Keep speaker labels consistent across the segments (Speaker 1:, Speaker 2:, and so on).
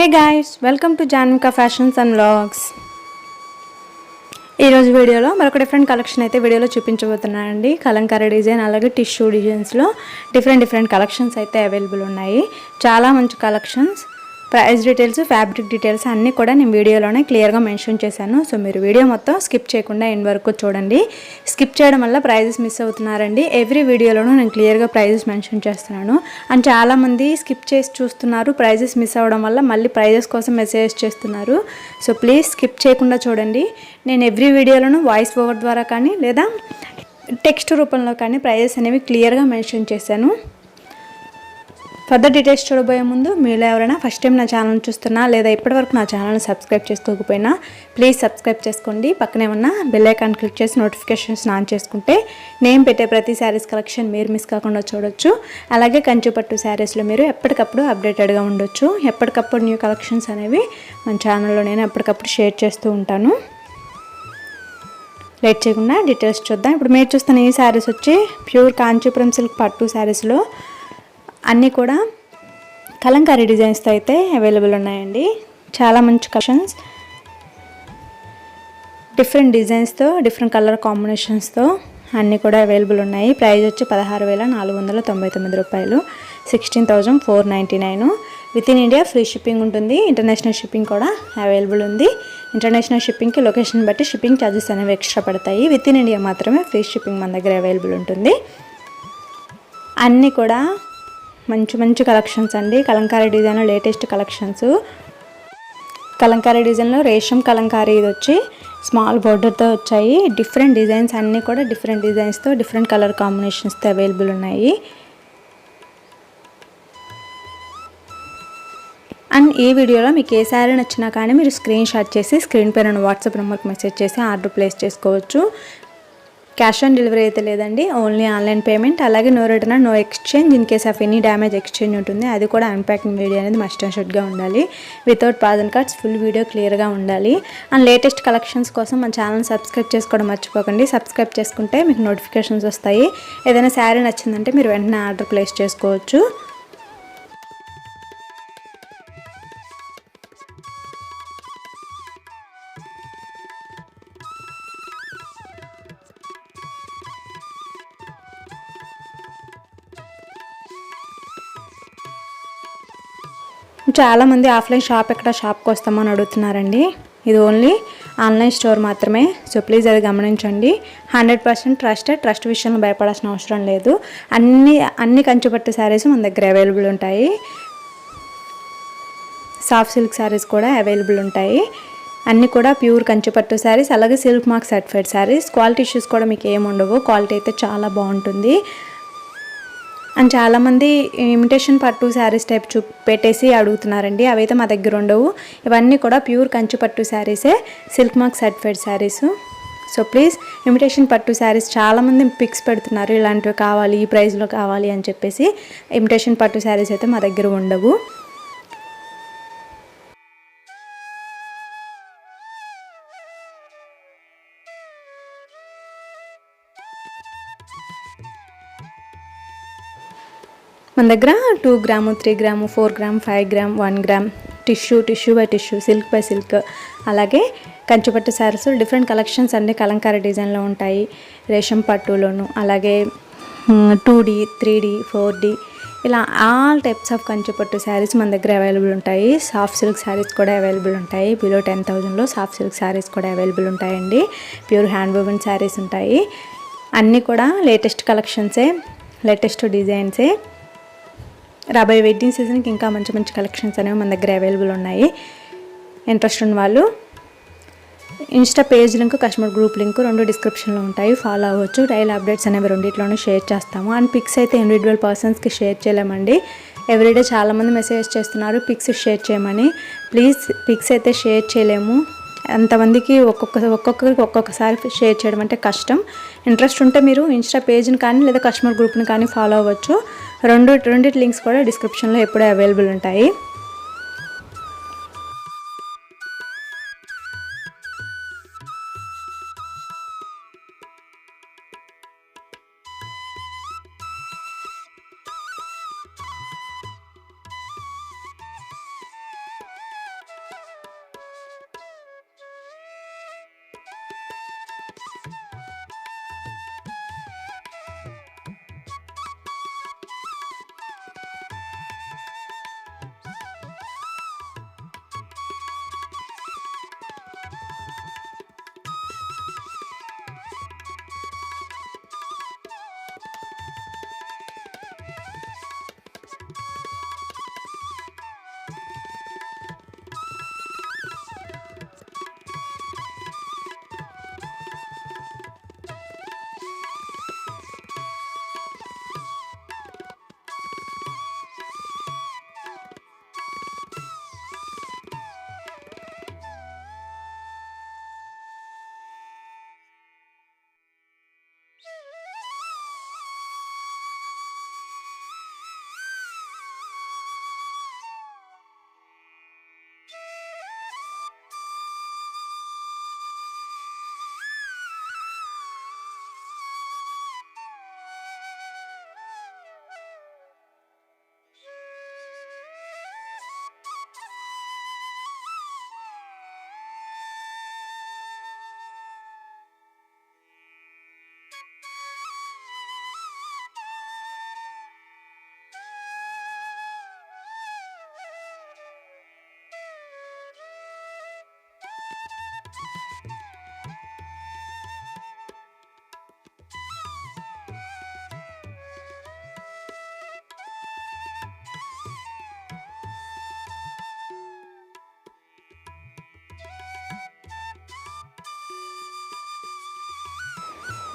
Speaker 1: Hey guys, welcome to Janvika fashions and vlogs. ఈరోజు వీడియోలో మరొక డిఫరెంట్ కలెక్షన్ అయితే వీడియోలో చూపించబోతున్నానండి. కలంకారీ డిజైన్ అలాగే టిష్యూ డిజైన్స్లో డిఫరెంట్ కలెక్షన్స్ అయితే అవైలబుల్ ఉన్నాయి. చాలా మంచి collections. Price details, fabric details అన్నీ కూడా నేను వీడియోలోనే క్లియర్గా మెన్షన్ చేశాను. సో మీరు వీడియో మొత్తం స్కిప్ చేయకుండా ఎండ్ వరకు చూడండి. స్కిప్ చేయడం వల్ల ప్రైజెస్ మిస్ అవుతున్నారండి. ఎవ్రీ వీడియోలోనూ నేను క్లియర్గా ప్రైజెస్ మెన్షన్ చేస్తున్నాను. అండ్ చాలామంది స్కిప్ చేసి చూస్తున్నారు. ప్రైజెస్ మిస్ అవ్వడం వల్ల మళ్ళీ ప్రైజెస్ కోసం మెసేజ్ చేస్తున్నారు. సో ప్లీజ్ స్కిప్ చేయకుండా చూడండి. నేను ఎవ్రీ వీడియోలోనూ వాయిస్ ఓవర్ ద్వారా కానీ లేదా టెక్స్ట్ రూపంలో కానీ ప్రైజెస్ అనేవి క్లియర్గా మెన్షన్ చేశాను. ఫర్దర్ డీటెయిల్స్ చూడబోయే ముందు మీలో ఎవరైనా ఫస్ట్ టైం నా ఛానల్ చూస్తున్నా లేదా ఇప్పటివరకు నా ఛానల్ని సబ్స్క్రైబ్ చేసుకోకపోయినా ప్లీజ్ సబ్స్క్రైబ్ చేసుకోండి. పక్కనే ఉన్న బెల్ ఐకాన్ క్లిక్ చేసి నోటిఫికేషన్స్ ఆన్ చేసుకుంటే నేను పెట్టే ప్రతి శారీస్ కలెక్షన్ మీరు మిస్ కాకుండా చూడొచ్చు. అలాగే కంచిపట్టు శారీస్లో మీరు ఎప్పటికప్పుడు అప్డేటెడ్గా ఉండొచ్చు. ఎప్పటికప్పుడు న్యూ కలెక్షన్స్ అనేవి మన ఛానల్లో నేను ఎప్పటికప్పుడు షేర్ చేస్తూ ఉంటాను. లేట్ చేయకుండా డీటెయిల్స్ చూద్దాం. ఇప్పుడు మీరు చూస్తున్న ఈ శారీస్ వచ్చి ప్యూర్ కాంచీపురం సిల్క్ పట్టు శారీస్లో అన్నీ కూడా కలంకారీ డిజైన్స్తో అయితే అవైలబుల్ ఉన్నాయండి. చాలా మంచి కలెక్షన్స్, డిఫరెంట్ డిజైన్స్తో డిఫరెంట్ కలర్ కాంబినేషన్స్తో అన్నీ కూడా అవైలబుల్ ఉన్నాయి. ప్రైస్ వచ్చి 16,499 రూపాయలు, 16,499. With in India free shipping ఉంటుంది. ఇంటర్నేషనల్ షిప్పింగ్ కూడా అవైలబుల్ ఉంది. ఇంటర్నేషనల్ షిప్పింగ్కి లొకేషన్ బట్టి షిప్పింగ్ ఛార్జెస్ అనేవి ఎక్స్ట్రా పడతాయి. విత్ ఇన్ ఇండియా మాత్రమే ఫ్రీ షిప్పింగ్ మన దగ్గర అవైలబుల్ ఉంటుంది. అన్నీ కూడా మంచి కలెక్షన్స్ అండి. కలంకారీ డిజైన్లో లేటెస్ట్ కలెక్షన్స్. కలంకారీ డిజైన్లో రేషం కలంకారీ ఇది వచ్చి స్మాల్ బోర్డర్తో వచ్చాయి. డిఫరెంట్ డిజైన్స్ అన్నీ కూడా డిఫరెంట్ డిజైన్స్తో డిఫరెంట్ కలర్ కాంబినేషన్స్తో అవైలబుల్ ఉన్నాయి. అండ్ ఈ వీడియోలో మీకు ఏ శారీ నచ్చినా కానీ మీరు స్క్రీన్ షాట్ చేసి స్క్రీన్ పైన వాట్సాప్ నెంబర్కి మెసేజ్ చేసి ఆర్డర్ ప్లేస్ చేసుకోవచ్చు. క్యాష్ ఆన్ డెలివరీ అయితే లేదండి, ఓన్లీ ఆన్లైన్ పేమెంట్. అలాగే no return no exchange. In case of any damage exchange ఉంటుంది. అది కూడా అన్ప్యాకింగ్ వీడియో అనేది మస్ట్ అండ్ షుడ్గా ఉండాలి. Without pausing cards full video క్లియర్గా ఉండాలి. అండ్ లేటెస్ట్ కలెక్షన్స్ కోసం మన ఛానల్ సబ్స్క్రైబ్ చేసుకోవడం మర్చిపోకండి. సబ్స్క్రైబ్ చేసుకుంటే మీకు నోటిఫికేషన్స్ వస్తాయి. ఏదైనా శారీ నచ్చిందంటే మీరు వెంటనే ఆర్డర్ ప్లేస్ చేసుకోవచ్చు. చాలామంది ఆఫ్లైన్ షాప్కి వస్తామని అడుగుతున్నారండి. ఇది ఓన్లీ ఆన్లైన్ స్టోర్ మాత్రమే. సో ప్లీజ్ అది గమనించండి. 100% ట్రస్ట్ విషయంలో భయపడాల్సిన అవసరం లేదు. అన్ని కంచిపట్టు శారీస్ మన దగ్గర అవైలబుల్ ఉంటాయి. సాఫ్ట్ సిల్క్ శారీస్ కూడా అవైలబుల్ ఉంటాయి. అన్నీ కూడా ప్యూర్ కంచిపట్టు శారీస్, అలాగే silk mark certified saris. Quality issues కూడా మీకు ఏమి ఉండవు. క్వాలిటీ అయితే చాలా బాగుంటుంది. అండ్ చాలామంది ఇమిటేషన్ పట్టు శారీస్ టైప్ పెట్టేసి అడుగుతున్నారండి. అవైతే మా దగ్గర ఉండవు. ఇవన్నీ కూడా ప్యూర్ కంచి పట్టు శారీసే, silk mark certified sarees. So please imitation పట్టు శారీస్ చాలామంది పిక్స్ పెడుతున్నారు, ఇలాంటివి కావాలి, ఈ ప్రైస్లో కావాలి అని చెప్పేసి. ఇమిటేషన్ పట్టు శారీస్ అయితే మా దగ్గర ఉండవు. మన దగ్గర 2 gram, 3 gram, 4 gram, 5 gram, 1 gram tissue by tissue, silk by silk, అలాగే కంచిపట్టు శారీస్ డిఫరెంట్ కలెక్షన్స్ అన్ని కలంకారీ డిజైన్లో ఉంటాయి. రేషం పట్టులోను, అలాగే 2D, 3D, 4D ఇలా ఆల్ టైప్స్ ఆఫ్ కంచిపట్టు శారీస్ మన దగ్గర అవైలబుల్ ఉంటాయి. సాఫ్ట్ సిల్క్ శారీస్ కూడా అవైలబుల్ ఉంటాయి. బిలో 10,000లో సాఫ్ట్ సిల్క్ శారీస్ కూడా అవైలబుల్ ఉంటాయండి. ప్యూర్ హ్యాండ్ వూవెన్ శారీస్ ఉంటాయి. అన్నీ కూడా లేటెస్ట్ కలెక్షన్సే, లేటెస్ట్ డిజైన్సే. రాబోయే వెడ్డింగ్ సీజన్కి ఇంకా మంచి కలెక్షన్స్ అనేవి మన దగ్గర అవైలబుల్ ఉన్నాయి. ఇంట్రెస్ట్ ఉన్న వాళ్ళు Insta page link, customer group link రెండు డిస్క్రిప్షన్లో ఉంటాయి, ఫాలో అవ్వచ్చు. డైలీ అప్డేట్స్ అనేవి రెండిట్లోనూ షేర్ చేస్తాము. అండ్ పిక్స్ అయితే ఇండివిజువల్ పర్సన్స్కి షేర్ చేయలేమండి. ఎవ్రీడే చాలామంది మెసేజ్ చేస్తున్నారు పిక్స్ షేర్ చేయమని. ప్లీజ్ పిక్స్ అయితే షేర్ చేయలేము. అంతమందికి ఒక్కొక్కరికి ఒక్కొక్కసారి షేర్ చేయడం అంటే కష్టం. ఇంట్రెస్ట్ ఉంటే మీరు ఇన్స్టా పేజ్ని కానీ లేదా కస్టమర్ గ్రూప్ని కానీ ఫాలో అవ్వచ్చు. రెండిటి లింక్స్ కూడా డిస్క్రిప్షన్లో ఎప్పుడూ అవైలబుల్ ఉంటాయి.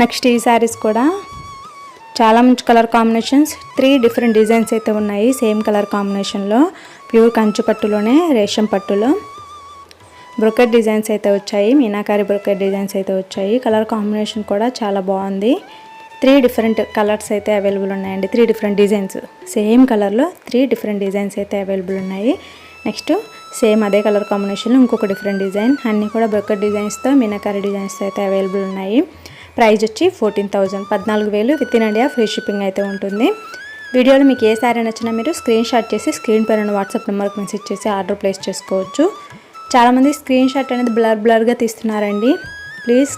Speaker 1: నెక్స్ట్ ఈ శారీస్ కూడా చాలా మంచి కలర్ కాంబినేషన్స్, 3 డిఫరెంట్ డిజైన్స్ అయితే ఉన్నాయి సేమ్ కలర్ కాంబినేషన్లో. ప్యూర్ కంచు పట్టులోనే రేషం పట్టులో బ్రొకెట్ డిజైన్స్ అయితే వచ్చాయి, మీనాకారి బ్రొకెట్ డిజైన్స్ అయితే వచ్చాయి. కలర్ కాంబినేషన్ కూడా చాలా బాగుంది. 3 డిఫరెంట్ కలర్స్ అయితే అవైలబుల్ ఉన్నాయండి. 3 డిఫరెంట్ డిజైన్స్, సేమ్ కలర్లో 3 డిఫరెంట్ డిజైన్స్ అయితే అవైలబుల్ ఉన్నాయి. నెక్స్ట్ సేమ్ అదే కలర్ కాంబినేషన్లో ఇంకొక డిఫరెంట్ డిజైన్, అన్నీ కూడా బ్రొకెట్ డిజైన్స్తో మీనాకారి డిజైన్స్తో అయితే అవైలబుల్ ఉన్నాయి. ప్రైస్ వచ్చి 14,000, 14,000 with in India free shipping అయితే ఉంటుంది. వీడియోలో మీకు ఏ శారీ నచ్చినా మీరు స్క్రీన్ షాట్ చేసి స్క్రీన్ పైన వాట్సాప్ నెంబర్కి మెసేజ్ చేసి ఆర్డర్ ప్లేస్ చేసుకోవచ్చు. చాలామంది స్క్రీన్ షాట్ అనేది బ్లర్గా తీస్తున్నారండి. ప్లీజ్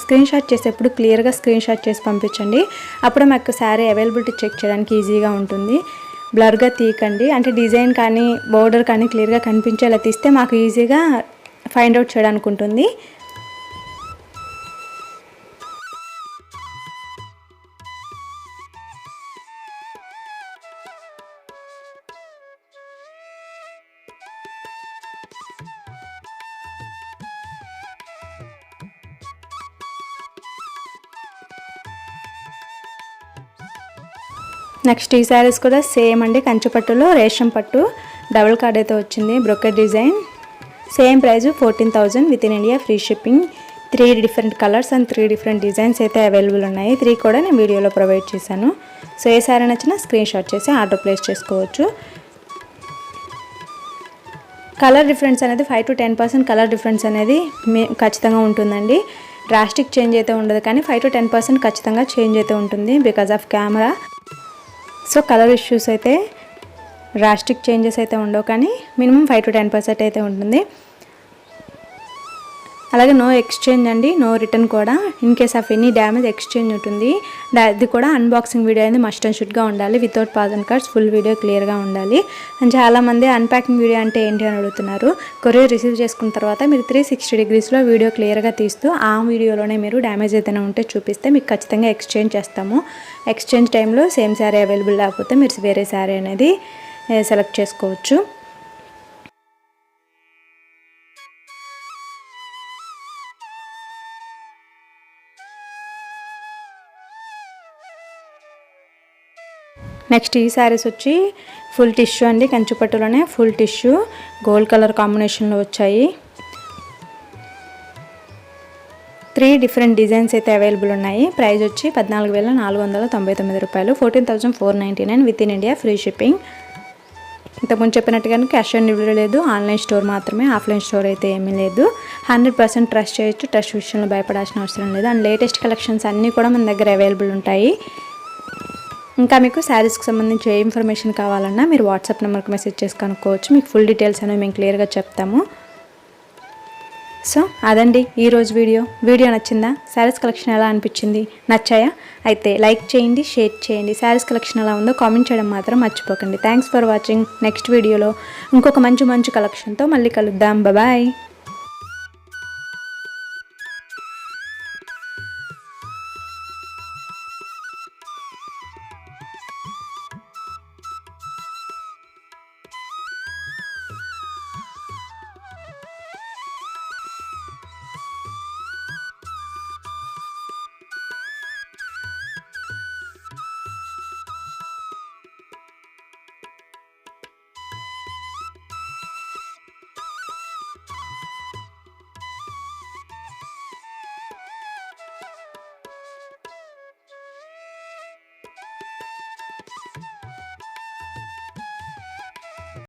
Speaker 1: స్క్రీన్ షాట్ చేసేప్పుడు క్లియర్గా స్క్రీన్ షాట్ చేసి పంపించండి. అప్పుడు మాకు శారీ అవైలబిలిటీ చెక్ చేయడానికి ఈజీగా ఉంటుంది. బ్లర్గా తీయకండి, అంటే డిజైన్ కానీ బోర్డర్ కానీ క్లియర్గా కనిపించేలా తీస్తే మాకు ఈజీగా ఫైండ్ అవుట్ చేయడానికి ఉంటుంది. నెక్స్ట్ ఈ శారీస్ కూడా సేమ్ అండి, కంచు పట్టులో రేషం పట్టు డబుల్ కార్డ్ అయితే వచ్చింది, brocade design. Same price 14,000 with in India free shipping. 3 different colours and 3 different designs అయితే అవైలబుల్ ఉన్నాయి. 3 కూడా నేను వీడియోలో ప్రొవైడ్ చేశాను. సో ఏ శారీ నచ్చినా స్క్రీన్ షాట్ చేసి ఆర్డర్ ప్లేస్ చేసుకోవచ్చు. కలర్ డిఫరెన్స్ అనేది 5 to 10% కలర్ డిఫరెన్స్ అనేది ఖచ్చితంగా ఉంటుందండి. డ్రాస్టిక్ చేంజ్ అయితే ఉండదు, కానీ 5 to 10% ఖచ్చితంగా చేంజ్ అయితే ఉంటుంది because of camera. So colour issues అయితే డ్రాస్టిక్ చేంజెస్ అయితే ఉండవు, కానీ మినిమం 5 to 10% అయితే ఉంటుంది. అలాగే నో ఎక్స్చేంజ్ అండి, నో రిటర్న్ కూడా. In case of any damage exchange ఉంటుంది. అది కూడా అన్బాక్సింగ్ వీడియో అనేది మస్ట్ అండ్ షుడ్గా ఉండాలి, without pausing cards, full video క్లియర్గా ఉండాలి. అండ్ చాలామంది అన్ప్యాకింగ్ వీడియో అంటే ఏంటి అని అడుగుతున్నారు. కొరియర్ రిసీవ్ చేసుకున్న తర్వాత మీరు 360 degreesలో వీడియో క్లియర్గా తీస్తూ ఆ వీడియోలోనే మీరు డ్యామేజ్ ఏదైనా ఉంటే చూపిస్తే మీకు ఖచ్చితంగా ఎక్స్చేంజ్ చేస్తాము. ఎక్స్చేంజ్ టైంలో సేమ్ శారీ అవైలబుల్ లేకపోతే మీరు వేరే శారీ అనేది సెలెక్ట్ చేసుకోవచ్చు. నెక్స్ట్ ఈ శారీస్ వచ్చి ఫుల్ టిష్యూ అండి, కంచుపట్టులోనే ఫుల్ టిష్యూ గోల్డ్ కలర్ కాంబినేషన్లో వచ్చాయి. 3 డిఫరెంట్ డిజైన్స్ అయితే అవైలబుల్ ఉన్నాయి. ప్రైస్ వచ్చి 14,499 రూపాయలు, 14,499 with in India free shipping. ఇంతకుముందు చెప్పినట్టుగానే క్యాష్ ఆన్ డెలివరీ లేదు, ఆన్లైన్ స్టోర్ మాత్రమే, ఆఫ్లైన్ స్టోర్ అయితే ఏమీ లేదు. 100% ట్రస్ట్ చేయొచ్చు, ట్రస్ట్ విషయంలో భయపడాల్సిన అవసరం లేదు. అండ్ లేటెస్ట్ కలెక్షన్స్ అన్నీ కూడా మన దగ్గర అవైలబుల్ ఉంటాయి. ఇంకా మీకు శారీస్కి సంబంధించి ఏ ఇన్ఫర్మేషన్ కావాలన్నా మీరు వాట్సాప్ నెంబర్కి మెసేజ్ చేసి కనుక్కోవచ్చు. మీకు ఫుల్ డీటెయిల్స్ అనేవి మేము క్లియర్గా చెప్తాము. సో అదండి ఈరోజు వీడియో నచ్చిందా? శారీస్ కలెక్షన్ ఎలా అనిపించింది? నచ్చాయా? అయితే లైక్ చేయండి, షేర్ చేయండి. శారీస్ కలెక్షన్ ఎలా ఉందో కామెంట్ చేయడం మాత్రం మర్చిపోకండి. Thanks for watching. నెక్స్ట్ వీడియోలో ఇంకొక మంచి కలెక్షన్తో మళ్ళీ కలుద్దాం. బాయ్.